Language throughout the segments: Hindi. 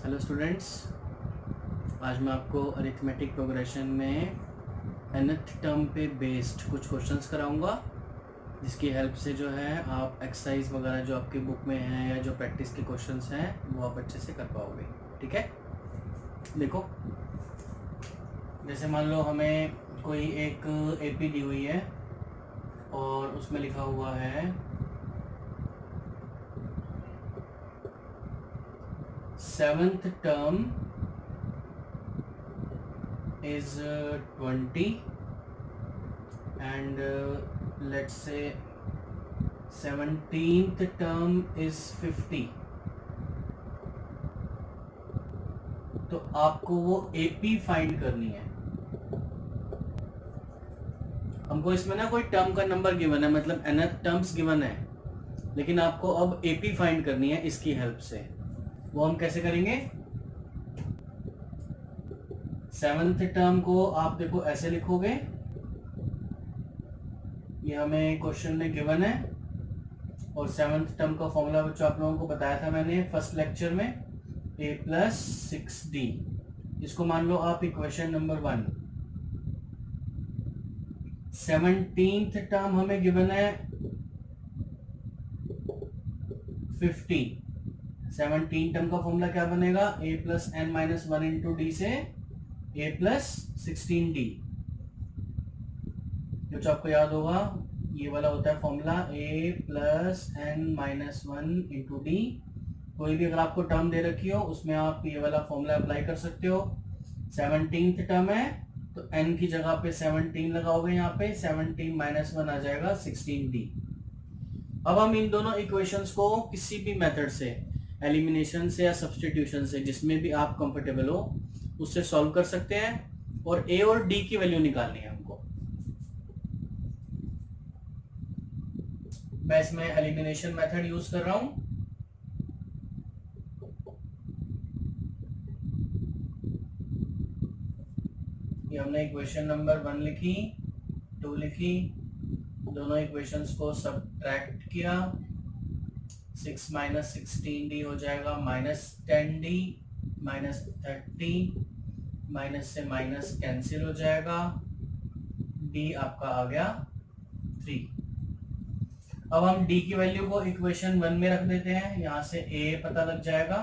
हेलो स्टूडेंट्स, आज मैं आपको अरिथमेटिक प्रोग्रेशन में nth टर्म पे बेस्ड कुछ क्वेश्चंस कराऊंगा, जिसकी हेल्प से जो है आप एक्सरसाइज वगैरह जो आपकी बुक में हैं या जो प्रैक्टिस के क्वेश्चंस हैं वो आप अच्छे से कर पाओगे। ठीक है, देखो जैसे मान लो हमें कोई एक एपी दी हुई है और उसमें लिखा हुआ है 7th term is 20 and let's say 17th term is 50। तो आपको वो एपी फाइंड करनी है। हमको इसमें ना कोई टर्म का नंबर गिवन है, मतलब nth टर्म्स गिवन है, लेकिन आपको अब एपी फाइंड करनी है इसकी हेल्प से। वो हम कैसे करेंगे? 7th टर्म को आप देखो ऐसे लिखोगे, ये हमें क्वेश्चन में गिवन है, और 7th टर्म का फॉर्मूला बच्चों आप लोगों को बताया था मैंने फर्स्ट लेक्चर में, a प्लस 6d। इसको मान लो आप इक्वेशन नंबर 1। 17th टर्म हमें गिवन है 50। 17 टर्म का फॉर्मूला क्या बनेगा? a plus n minus 1 into D से a प्लस 16d। जो आपको याद होगा ये वाला होता है formula a plus n minus 1 into D. कोई भी अगर आपको टर्म दे रखी हो उसमें आप ये वाला फॉर्मूला अप्लाई कर सकते हो। 17th टर्म है तो n की जगह पे 17 लगाओगे, यहाँ पे 17 माइनस 1 आ जाएगा 16d। अब हम इन दोनों इक्वेशंस को किसी भी मेथड से, एलिमिनेशन से या सब्स्टिट्यूशन से, जिसमें भी आप कंफर्टेबल हो उससे सॉल्व कर सकते हैं, और a और d की वैल्यू निकालनी है हमको। मैं इसमें एलिमिनेशन मेथड यूज कर रहा हूं। ये हमने इक्वेशन नंबर 1 लिखी, 2 लिखी, दोनों इक्वेशंस को सब्ट्रैक्ट किया। 6 माइनस 16d हो जाएगा माइनस 10d, माइनस 30, माइनस से माइनस कैंसिल हो जाएगा, d आपका आ गया 3। अब हम d की वैल्यू को इक्वेशन 1 में रख देते हैं, यहां से a पता लग जाएगा।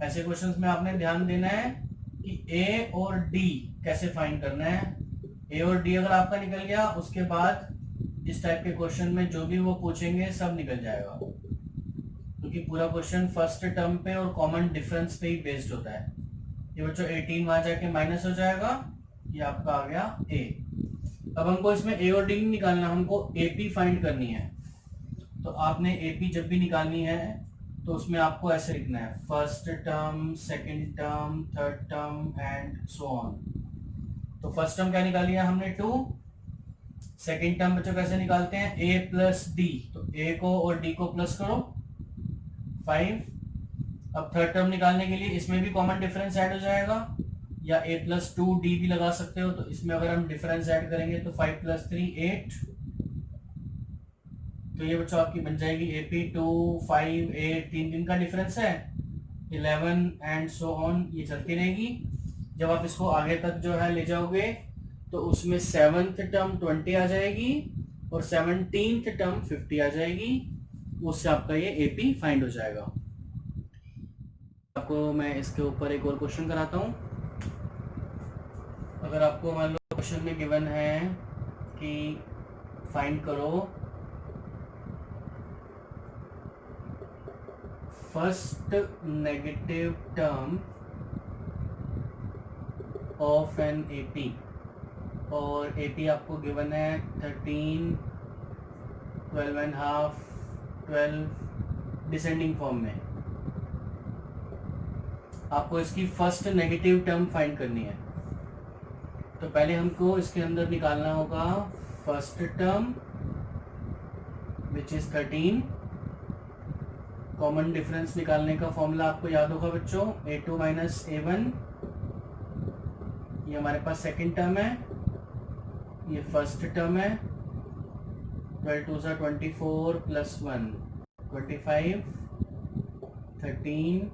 ऐसे क्वेश्चंस में आपने ध्यान देना है कि a और d कैसे फाइंड करना है। a और d अगर आपका निकल गया, उसके बाद इस टाइप के क्वेश्चन में जो भी वो पूछेंगे सब निकल जाएगा, क्योंकि पूरा क्वेश्चन फर्स्ट टर्म पे और कॉमन डिफरेंस पे ही बेस्ड होता है। ये बच्चों 18 वहां जाके माइनस हो जाएगा, ये आपका आ गया a। अब हमको इसमें a और d नहीं निकालना, हमको AP फाइंड करनी है। तो आपने AP जब भी निकालनी है तो उसमें आपको ऐसे लिखना है, first term, second term, third term and so on. तो फर्स्ट टर्म क्या निकाली है हमने 2। सेकंड टर्म बच्चों कैसे निकालते हैं? a प्लस डी, तो a को और d को प्लस करो 5। अब थर्ड टर्म निकालने के लिए इसमें भी कॉमन डिफरेंस ऐड हो जाएगा, या a प्लस 2d भी लगा सकते हो। तो इसमें अगर हम डिफरेंस ऐड करेंगे तो 5 प्लस 3 8। तो ये बच्चों आपकी बन जाएगी AP 2 5 8, 3 का डिफरेंस है, 11 एंड सो ऑन, ये चलती रहेगी। जब आप इसको आगे तक जो है ले जाओगे तो उसमें 7th टर्म 20 आ जाएगी और 17th टर्म 50 आ जाएगी। उससे आपका ये AP फाइंड हो जाएगा। आपको मैं इसके ऊपर एक और क्वेश्चन कराता हूँ। अगर आपको मान लो क्वेश्चन में गिवन है कि फाइंड करो first negative term of an AP, और AP आपको गिवन है 13, 12 एंड हाफ, 12 डिसेंडिंग फॉर्म में। आपको इसकी फर्स्ट नेगेटिव टर्म फाइंड करनी है। तो पहले हमको इसके अंदर निकालना होगा first term which is 13। Common difference निकालने का फॉर्मूला आपको याद होगा बच्चों, a2 माइनस a1। ये हमारे पास सेकंड टर्म है, ये फर्स्ट टर्म है, 12 2 सा 24 प्लस 1 25 13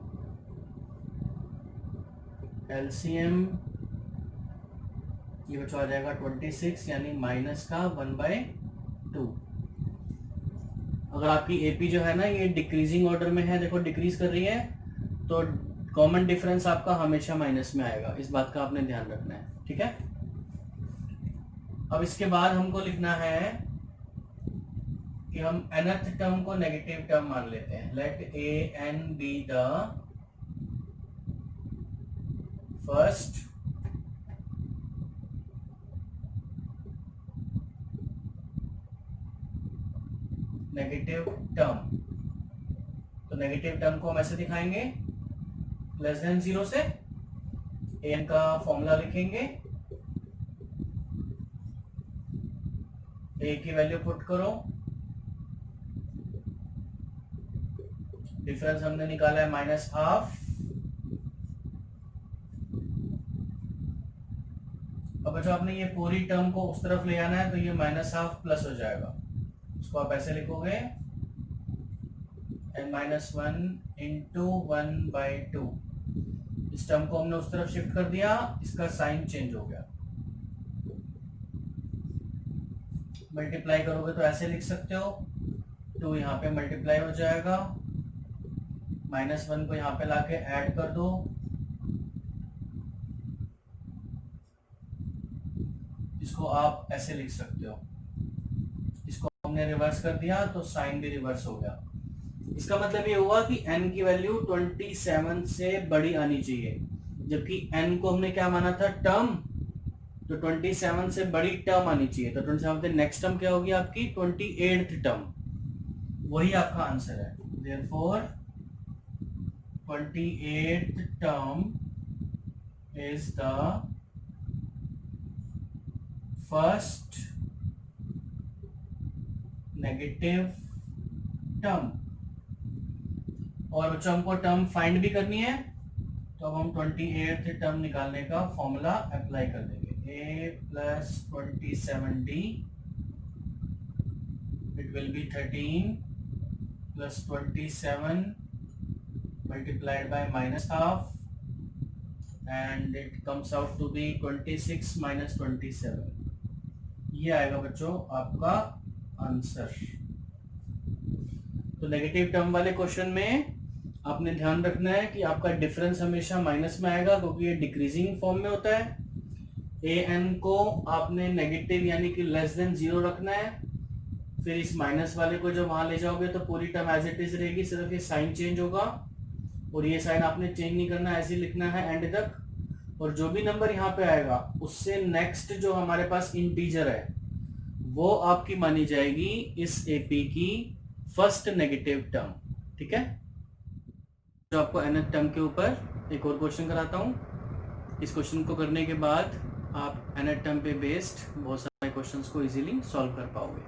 एलसीएम ये बचा आ जाएगा 26 यानी माइनस का 1/2। अगर आपकी एपी जो है ना ये डिक्रीजिंग ऑर्डर में है, देखो डिक्रीज कर रही है, तो कॉमन डिफरेंस आपका हमेशा माइनस में आएगा, इस बात का आपने ध्यान रखना है, ठीक है। अब इसके बाद हमको लिखना है कि हम nth टर्म को नेगेटिव टर्म मान लेते हैं। Let a n be the first negative term. तो नेगेटिव टर्म को हम ऐसे दिखाएंगे, लेस देन 0 से एन का फॉर्मूला लिखेंगे, ए की वैल्यू पुट करो, डिफरेंस हमने निकाला है -12। अब बच्चों आपने ये पूरी टर्म को उस तरफ ले आना है, तो ये -12 प्लस हो जाएगा, इसको आप ऐसे लिखोगे n-1 इंटू 1/2। इस टर्म को हमने उस तरफ शिफ्ट कर दिया, इसका साइन चेंज हो गया। मल्टीप्लाई करोगे तो ऐसे लिख सकते हो, 2 यहाँ पे मल्टीप्लाई हो जाएगा, -1 को यहाँ पे लाके ऐड कर दो, इसको आप ऐसे लिख सकते हो। इसको हमने रिवर्स कर दिया तो साइन भी रिवर्स हो गया। इसका मतलब ये हुआ कि n की वैल्यू 27 से बड़ी आनी चाहिए, जबकि n को हमने क्या माना था, टर्म, तो 27 से बड़ी टर्म आनी चाहिए। तो 27 से नेक्स्ट टर्म क्या होगी आपकी, 28th टर्म, वही आपका आंसर है। Therefore 28th term is the first negative term. और बच्चों हमको टर्म फाइंड भी करनी है, तो अब हम 28th टर्म निकालने का फॉर्मूला अप्लाई कर देंगे। a plus 27d it will be 13 plus 27 multiplied by -12 and it comes out to be 26 minus 27। ये आएगा बच्चों आपका आंसर। तो नेगेटिव टर्म वाले क्वेश्चन में आपने ध्यान रखना है कि आपका डिफरेंस हमेशा माइनस में आएगा, क्योंकि ये डिक्रीजिंग फॉर्म में होता है। ए एन को आपने नेगेटिव यानी कि लेस देन 0 रखना है, फिर इस माइनस वाले को जब वहां ले जाओगे तो पूरी टर्म एज इट इज रहेगी, सिर्फ ये साइन चेंज होगा, और ये साइन आपने चेंज नहीं करना, ऐसे ही लिखना है एंड तक। और जो भी नंबर यहाँ पे आएगा उससे नेक्स्ट जो हमारे पास इंटीजर है वो आपकी मानी जाएगी इस एपी की फर्स्ट नेगेटिव टर्म, ठीक है। जो आपको nth टर्म के ऊपर एक और क्वेश्चन कराता हूँ। इस क्वेश्चन को करने के बाद आप nth टर्म पे बेस्ड बहुत सारे क्वेश्चंस को इजीली सॉल्व कर पाओगे।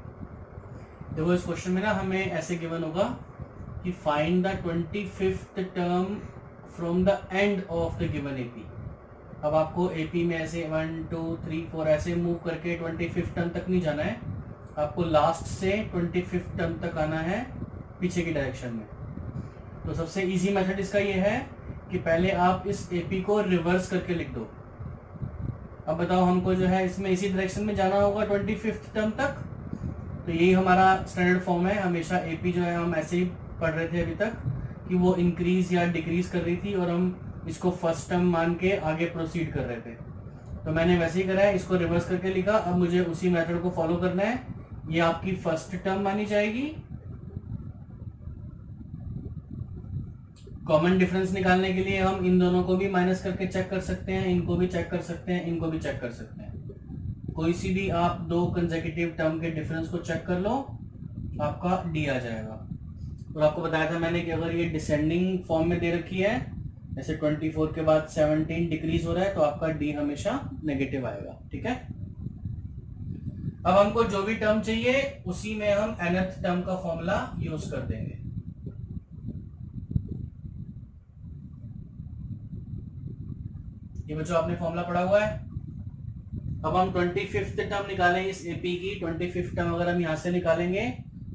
देखो इस क्वेश्चन में ना हमें ऐसे गिवन होगा कि find the 25th term from the end of the given AP. अब आपको एपी में ऐसे 1 2 3 4 ऐसे मूव करके 25th टर्म तक नहीं जाना है, आपको लास्ट से 25th टर्म तक आना है पीछे की डायरेक्शन में। तो सबसे इजी मेथड इसका ये है कि पहले आप इस एपी को रिवर्स करके लिख दो। अब बताओ हमको जो है इसमें इसी डायरेक्शन में जाना होगा 25th टर्म तक, तो यही हमारा स्टैंडर्ड फॉर्म है। हमेशा एपी जो है हम ऐसे ही पढ़ रहे थे अभी तक कि वो इंक्रीज या डिक्रीज कर रही थी और हम इसको फर्स्ट टर्म मान के आगे प्रोसीड कर रहे थे। तो मैंने वैसे ही करा है, इसको रिवर्स करके लिखा। अब मुझे उसी मेथड को फॉलो करना है। ये आपकी फर्स्ट टर्म मानी जाएगी। कॉमन डिफरेंस निकालने के लिए हम इन दोनों को भी माइनस करके चेक कर सकते हैं, इनको भी चेक कर सकते हैं, इनको भी चेक कर सकते हैं। कोई सी भी आप दो कंसेक्यूटिव टर्म के डिफरेंस को चेक कर लो, आपका डी आ जाएगा। और आपको बताया था मैंने कि अगर ये डिसेंडिंग फॉर्म में दे रखी है, जैसे 24 के बाद 17 डिक्रीज हो रहा है, तो आपका डी हमेशा नेगेटिव आएगा, ठीक है। अब हमको जो भी टर्म चाहिए उसी में हम nth टर्म का फॉर्मूला यूज कर देंगे। ये बच्चों आपने फॉर्मूला पढ़ा हुआ है, अब हम 25th टर्म निकालेंगे इस एपी की। 25th टर्म अगर हम यहां से निकालेंगे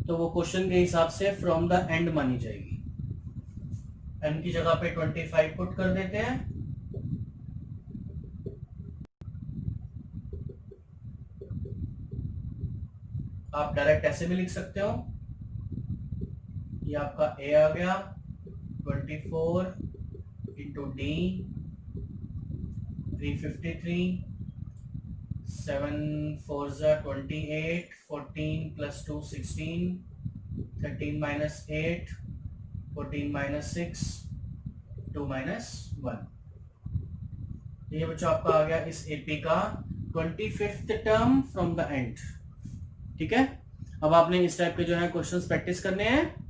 तो वो क्वेश्चन के हिसाब से फ्रॉम द एंड मानी जाएगी। एन की जगह पे 25 पुट कर देते हैं। आप डायरेक्ट ऐसे भी लिख सकते हो, ये आपका ए आ गया 24 into D 353, 7 4 28, 14 plus 2 16, 13 minus 8, 14 minus 6, 2 minus 1। ये बच्चों आपका आ गया इस एपी का 25th term from the end. ठीक है, अब आपने इस टाइप के जो है क्वेश्चंस प्रैक्टिस करने हैं।